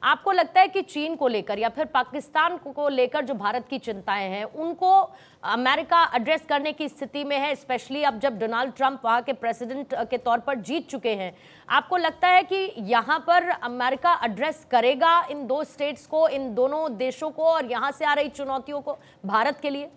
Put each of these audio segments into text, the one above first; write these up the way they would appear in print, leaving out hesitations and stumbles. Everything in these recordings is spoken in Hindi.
आपको लगता है कि चीन को लेकर या फिर पाकिस्तान को लेकर जो भारत की चिंताएं हैं उनको अमेरिका एड्रेस करने की स्थिति में है, स्पेशली अब जब डोनाल्ड ट्रंप वहां के प्रेसिडेंट के तौर पर जीत चुके हैं? आपको लगता है कि यहां पर अमेरिका एड्रेस करेगा इन दो स्टेट्स को, इन दोनों देशों को, और यहां से आ रही चुनौतियों को भारत के लिए?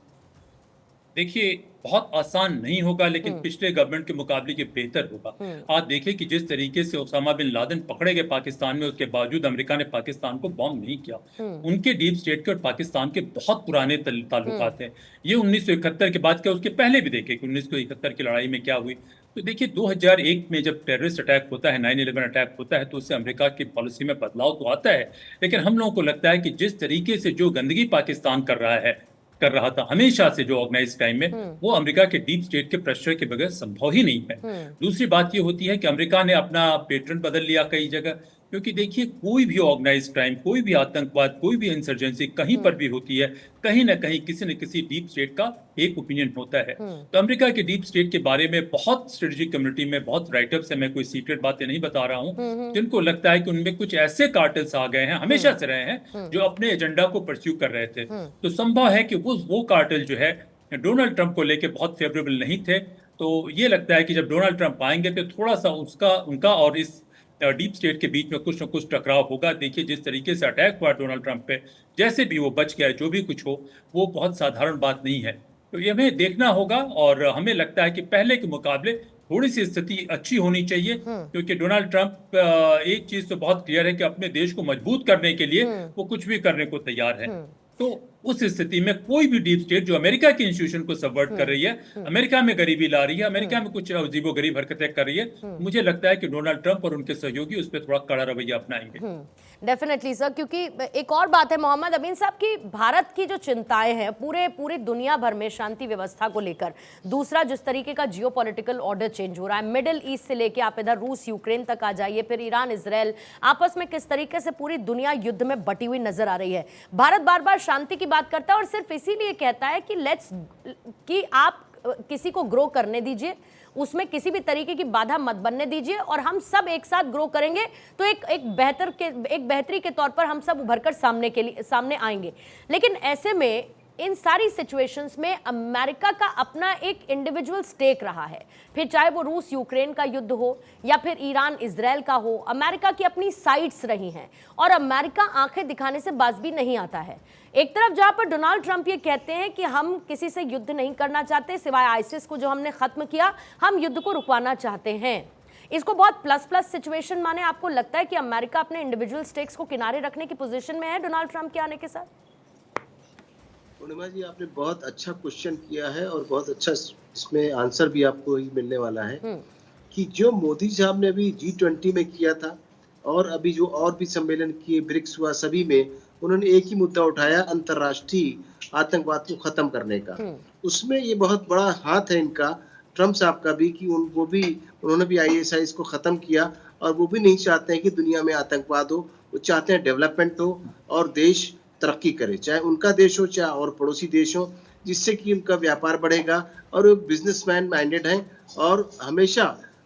देखिए, बहुत आसान नहीं होगा, लेकिन पिछले गवर्नमेंट के मुकाबले ये बेहतर होगा। आप देखिए कि जिस तरीके से ओसामा बिन लादेन पकड़े गए पाकिस्तान में, उसके बावजूद अमेरिका ने पाकिस्तान को बॉम्ब नहीं किया। उनके डीप स्टेट के और पाकिस्तान के बहुत पुराने ताल्लुकात हैं। ये 1971 के बाद क्या, उसके पहले भी देखे कि 1971 की लड़ाई में क्या हुई। तो देखिए, 2001 में जब टेररिस्ट अटैक होता है, 9/11 अटैक होता है, तो उससे अमेरिका की पॉलिसी में बदलाव तो आता है। लेकिन हम लोगों को लगता है कि जिस तरीके से जो गंदगी पाकिस्तान कर रहा था हमेशा से, जो ऑर्गेनाइज क्राइम में, वो अमेरिका के डीप स्टेट के प्रेशर के बगैर संभव ही नहीं है। दूसरी बात ये होती है कि अमेरिका ने अपना पैटर्न बदल लिया कई जगह, क्योंकि देखिए, कोई भी ऑर्गेनाइज क्राइम, कोई भी आतंकवाद, कोई भी इंसर्जेंसी कहीं पर भी होती है, कहीं ना कहीं किसी न किसी डीप स्टेट का एक ओपिनियन होता है। तो अमेरिका के डीप स्टेट के बारे में बहुत स्ट्रेटेजिक कम्युनिटी में बहुत राइटअप्स है, मैं कोई सीक्रेट बातें नहीं बता रहा हूँ, जिनको लगता है कि उनमें कुछ ऐसे कार्टेल्स आ गए हैं, हमेशा से रहे हैं, जो अपने एजेंडा को परस्यू कर रहे थे। तो संभव है कि वो कार्टेल जो है डोनाल्ड ट्रंप को लेकर बहुत फेवरेबल नहीं थे। तो ये लगता है कि जब डोनाल्ड ट्रंप आएंगे तो थोड़ा सा उनका और इस डीप स्टेट के बीच में कुछ न कुछ टकराव होगा। देखिए, जिस तरीके से अटैक हुआ डोनाल्ड ट्रंप पे, जैसे भी वो बच गया, जो भी कुछ हो, वो बहुत साधारण बात नहीं है। तो ये हमें देखना होगा, और हमें लगता है कि पहले के मुकाबले थोड़ी सी स्थिति अच्छी होनी चाहिए, क्योंकि डोनाल्ड ट्रंप एक चीज तो बहुत क्लियर है कि अपने देश को मजबूत करने के लिए वो कुछ भी करने को तैयार है। तो उस स्थिति में कोई भी डीप स्टेट जो अमेरिका की इंस्टीट्यूशन को सबवर्ट कर रही है, अमेरिका में गरीबी ला रही है, अमेरिका में कुछ अजीबो गरीब हरकतें कर रही है, मुझे लगता है कि डोनाल्ड ट्रंप और उनके सहयोगी उस पर थोड़ा कड़ा रवैया अपनाएंगे। डेफिनेटली सर, क्योंकि एक और बात है मोहम्मद अमीन साहब की, भारत की जो चिंताएं हैं पूरे दुनिया भर में शांति व्यवस्था को लेकर, दूसरा जिस तरीके का जियोपॉलिटिकल ऑर्डर चेंज हो रहा है, मिडिल ईस्ट से लेके आप इधर रूस यूक्रेन तक आ जाइए, फिर ईरान इजराइल, आपस में किस तरीके से पूरी दुनिया युद्ध में बटी हुई नजर आ रही है। भारत बार बार शांति की बात करता है और सिर्फ इसीलिए कहता है कि आप किसी को ग्रो करने दीजिए, उसमें किसी भी तरीके की बाधा मत बनने दीजिए, और हम सब एक साथ ग्रो करेंगे तो एक बेहतरी के तौर पर हम सब उभरकर सामने आएंगे। लेकिन ऐसे में इन सारी सिचुएशंस में अमेरिका का अपना एक इंडिविजुअल स्टेक रहा है, फिर चाहे वो रूस यूक्रेन का युद्ध हो या फिर ईरान इजराइल का हो, अमेरिका की अपनी साइड्स रही हैं और अमेरिका आंखें दिखाने से बाज भी नहीं आता है। एक तरफ जहां पर डोनाल्ड ट्रंप ये कहते हैं कि हम किसी से युद्ध नहीं करना चाहते, सिवाय आईसिस को जो हमने खत्म किया, हम युद्ध को रुकवाना चाहते हैं, इसको बहुत प्लस प्लस सिचुएशन माने। आपको लगता है कि अमेरिका अपने इंडिविजुअल स्टेक्स को किनारे रखने की पोजीशन में है डोनाल्ड ट्रंप के आने के साथ? पूर्णिमा जी, आपने बहुत अच्छा क्वेश्चन किया है और बहुत अच्छा इसमें आंसर भी आपको ही मिलने वाला है कि जो मोदी साहब ने अभी G20 में किया था और अभी जो और भी सम्मेलन किए, ब्रिक्स हुआ, सभी में उन्होंने एक ही मुद्दा उठाया, अंतर्राष्ट्रीय आतंकवाद को खत्म करने का। उसमें ये बहुत बड़ा हाथ है इनका, ट्रम्प साहब का भी, कि उन्होंने भी ISIS को खत्म किया और वो भी नहीं चाहते हैं कि दुनिया में आतंकवाद हो, वो चाहते हैं डेवलपमेंट हो और देश तरक्की करे, चाहे उनका देश हो चाहे और पड़ोसी देश हो, जिससे कि उनका व्यापार बढ़ेगा। और वो बिजनेसमैन माइंडेड हैं और हमेशा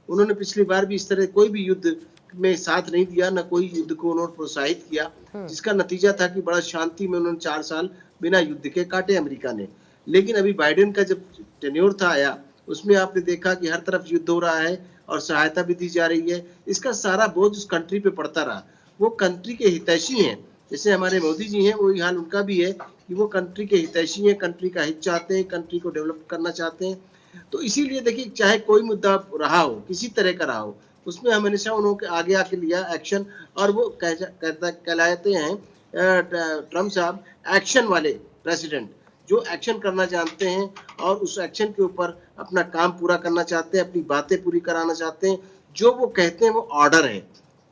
उन्होंने पिछली बार भी इस तरह कोई भी युद्ध में साथ नहीं दिया, ना कोई युद्ध को उन्होंने प्रोत्साहित किया, जिसका नतीजा था कि बड़ा शांति में उन्होंने 4 साल बिना युद्ध के काटे अमेरिका ने। लेकिन अभी बाइडेन का जब टेन्योर था आया, उसमें आपने देखा कि हर तरफ युद्ध हो रहा है और सहायता भी दी जा रही है। इसका सारा बोझ उस कंट्री पे पड़ता रहा। वो कंट्री के हितैषी हैं, जैसे हमारे मोदी जी हैं, वही हाल उनका भी है कि वो कंट्री के हितैषी हैं, कंट्री का हित चाहते हैं, कंट्री को डेवलप करना चाहते हैं। तो इसीलिए देखिए, चाहे कोई मुद्दा रहा हो, किसी तरह का रहा हो, उसमें हमेशा उन्होंने आगे आके लिया एक्शन, और वो कहलाते हैं ट्रम्प साहब एक्शन वाले प्रेसिडेंट, जो एक्शन करना जानते हैं और उस एक्शन के ऊपर अपना काम पूरा करना चाहते हैं, अपनी बातें पूरी कराना चाहते हैं। जो वो कहते हैं वो ऑर्डर है,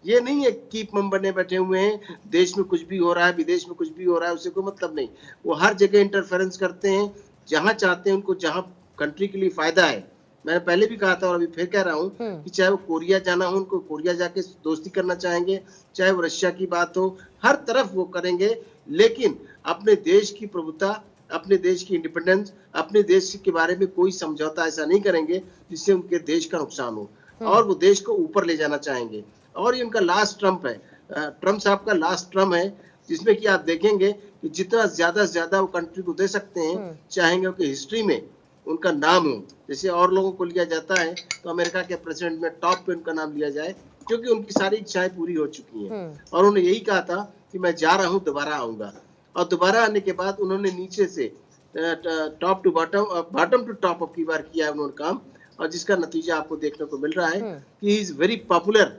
ये नहीं है कीप मम बने बैठे हुए हैं, देश में कुछ भी हो रहा है, विदेश में कुछ भी हो रहा है, उससे कोई मतलब नहीं। वो हर जगह इंटरफेरेंस करते हैं, जहां चाहते हैं उनको, जहां कंट्री के लिए फायदा है। मैंने पहले भी कहा था और अभी फिर कह रहा हूँ कि चाहे वो कोरिया जाना हो, उनको कोरिया जाके दोस्ती करना चाहेंगे, चाहे वो रशिया की बात हो, हर तरफ वो करेंगे, लेकिन अपने देश की प्रभुता, अपने देश की इंडिपेंडेंस, अपने देश के बारे में कोई समझौता ऐसा नहीं करेंगे जिससे उनके देश का नुकसान हो, और वो देश को ऊपर ले जाना चाहेंगे। और ये उनका लास्ट ट्रम्प है। ट्रम्प साहब का लास्ट टर्म है, जिसमें कि आप देखेंगे कि जितना ज्यादा से ज्यादा वो कंट्री को दे सकते हैं, चाहेंगे कि हिस्ट्री में उनका नाम हो। जैसे और लोगों को लिया जाता है तो अमेरिका के प्रेसिडेंट में टॉप पे उनका नाम लिया जाए, क्योंकि उनकी सारी इच्छाएं पूरी हो चुकी हैं। और उन्होंने यही कहा था कि मैं जा रहा हूं, दोबारा आऊंगा। और दोबारा आने के बाद उन्होंने नीचे से top to bottom, bottom to top अब की बार किया है उन्होंने काम, और जिसका नतीजा आपको देखने को मिल रहा है कि he is very popular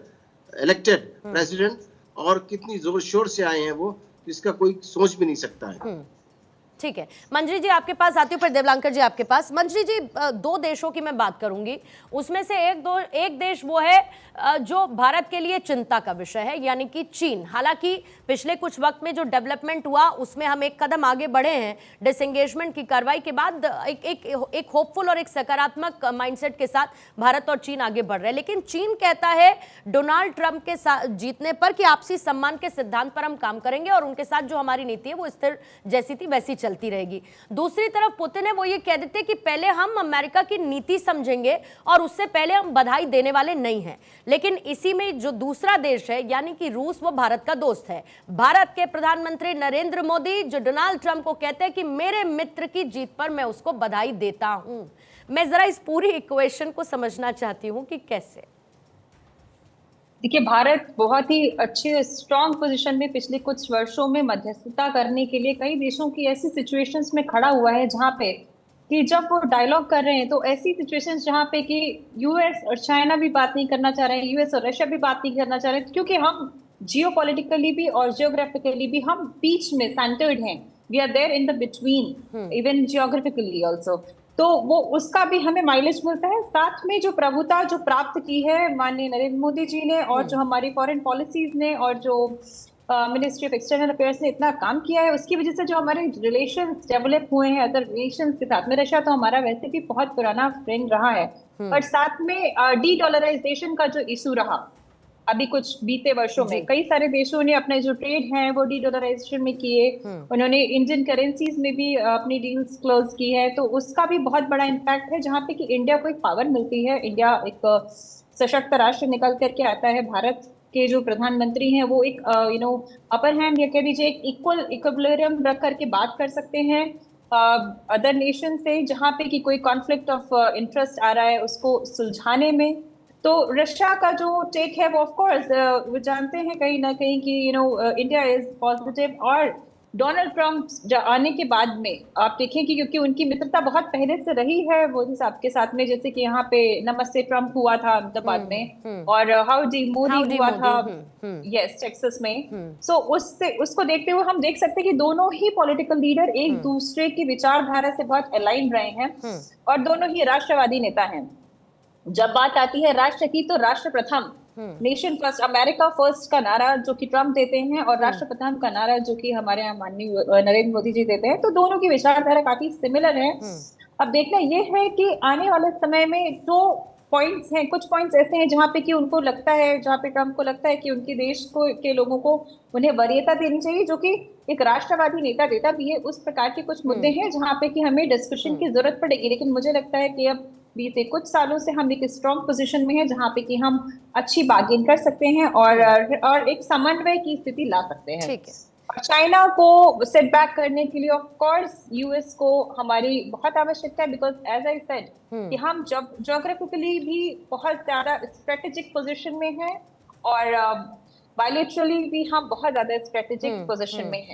elected president, और कितनी जोर शोर से आए हैं वो, जिसका कोई सोच भी नहीं सकता है। ठीक है, मंजरी जी आपके पास आती हूँ, फिर देवलांकर जी आपके पास। मंजरी जी, दो देशों की मैं बात करूंगी, उसमें से एक देश वो है जो भारत के लिए चिंता का विषय है, यानी कि चीन। हालांकि पिछले कुछ वक्त में जो डेवलपमेंट हुआ उसमें हम एक कदम आगे बढ़े हैं, डिसएंगेजमेंट की कार्रवाई के बाद एक होपफुल और एक सकारात्मक माइंडसेट के साथ भारत और चीन आगे बढ़ रहे हैं। लेकिन चीन कहता है डोनाल्ड ट्रंप के साथ जीतने पर कि आपसी सम्मान के सिद्धांत पर हम काम करेंगे और उनके साथ जो हमारी नीति है वो स्थिर जैसी थी वैसी चलती रहेगी। दूसरी तरफ पुतिन है वो ये कह देते कि पहले हम अमेरिका की नीति समझेंगे और उससे पहले हम बधाई देने वाले नहीं हैं। लेकिन इसी में जो दूसरा देश है यानी कि रूस, वो भारत का दोस्त है। भारत के प्रधानमंत्री नरेंद्र मोदी जो डोनाल्ड ट्रंप को कहते हैं कि मेरे मित्र की जीत पर मैं उसको बधाई देता हूं। मैं जरा इस पूरी इक्वेशन को समझना चाहती हूं कि कैसे। देखिए, भारत बहुत ही अच्छे स्ट्रॉन्ग पोजीशन में पिछले कुछ वर्षों में मध्यस्थता करने के लिए कई देशों की ऐसी सिचुएशंस में खड़ा हुआ है जहां पे कि जब वो डायलॉग कर रहे हैं तो ऐसी सिचुएशंस जहां पे कि यूएस और चाइना भी बात नहीं करना चाह रहे हैं, यूएस और रशिया भी बात नहीं करना चाह रहे हैं, क्योंकि हम जियोपॉलिटिकली भी और जियोग्राफिकली भी हम बीच में सेंटर्ड हैं। We are there in the between, even geographically also. तो वो उसका भी हमें माइलेज मिलता है। साथ में जो प्रभुता जो प्राप्त की है माननीय नरेंद्र मोदी जी ने, और जो हमारी फॉरेन पॉलिसीज ने, और जो मिनिस्ट्री ऑफ एक्सटर्नल अफेयर्स ने इतना काम किया है, उसकी वजह से जो हमारे रिलेशंस डेवलप हुए हैं अदर नेशंस के साथ में। रशिया तो हमारा वैसे भी बहुत पुराना फ्रेंड रहा है, और साथ में डी डॉलराइजेशन का जो इशू रहा अभी कुछ बीते वर्षों में, कई सारे देशों ने अपने जो ट्रेड हैं वो डी डॉलराइजेशन में किए। उन्होंने इंडियन करेंसीज में भी अपनी डील्स क्लोज की है, तो उसका भी बहुत बड़ा इम्पैक्ट है, जहाँ पे कि इंडिया को एक पावर मिलती है। इंडिया एक सशक्त राष्ट्र निकल करके आता है। भारत के जो प्रधानमंत्री हैं वो एक अपर हैंड या कह दीजिए एक इक्विलिब्रियम रख करके बात कर सकते हैं अदर नेशन से, जहाँ पे कि कोई कॉन्फ्लिक्ट ऑफ इंटरेस्ट आ रहा है उसको सुलझाने में। तो रशिया का जो टेक है वो ऑफ कोर्स वो जानते हैं कहीं ना कहीं कि इंडिया इज पॉजिटिव। और डोनाल्ड ट्रंप आने के बाद में आप देखें कि क्योंकि उनकी मित्रता बहुत पहले से रही है मोदी साहब के साथ में, जैसे कि यहाँ पे नमस्ते ट्रंप हुआ था अहमदाबाद में, और हाउडी मोदी हुआ था यस टेक्सास में। सो उसको देखते हुए हम देख सकते हैं कि दोनों ही पॉलिटिकल लीडर एक दूसरे की विचारधारा से बहुत अलाइन रहे हैं, और दोनों ही राष्ट्रवादी नेता हैं। जब बात आती है राष्ट्र की, तो राष्ट्र प्रथम, नेशन फर्स्ट, अमेरिका फर्स्ट का नारा जो कि ट्रंप देते हैं, और राष्ट्र प्रथम का नारा जो कि हमारे यहाँ माननीय नरेंद्र मोदी जी देते हैं, तो दोनों की विचारधारा काफी सिमिलर है। अब देखना ये है कि आने वाले समय में दो पॉइंट्स हैं, कुछ पॉइंट्स ऐसे हैं जहाँ पे कि उनको लगता है, जहाँ पे ट्रंप को लगता है कि उनके देश को के लोगों को उन्हें वरीयता देनी चाहिए, जो कि एक राष्ट्रवादी नेता देता भी है। उस प्रकार के कुछ मुद्दे हैं जहाँ पे कि हमें डिस्कशन की जरूरत पड़ेगी। लेकिन मुझे लगता है कि अब बीते कुछ सालों से हम एक स्ट्रॉन्ग पोजीशन में हैं जहाँ पे कि हम अच्छी बार्गेन कर सकते हैं और एक समन्वय की स्थिति ला सकते हैं। ठीक है। और चाइना को सेट बैक करने के लिए ऑफ कोर्स यूएस को हमारी बहुत आवश्यकता है, बिकॉज एज आई सेड कि हम जब ज्योग्राफिकली भी बहुत ज्यादा स्ट्रेटेजिक पोजीशन में हैं, और बायलैटरली भी हम बहुत ज्यादा स्ट्रेटेजिक पोजीशन में हैं।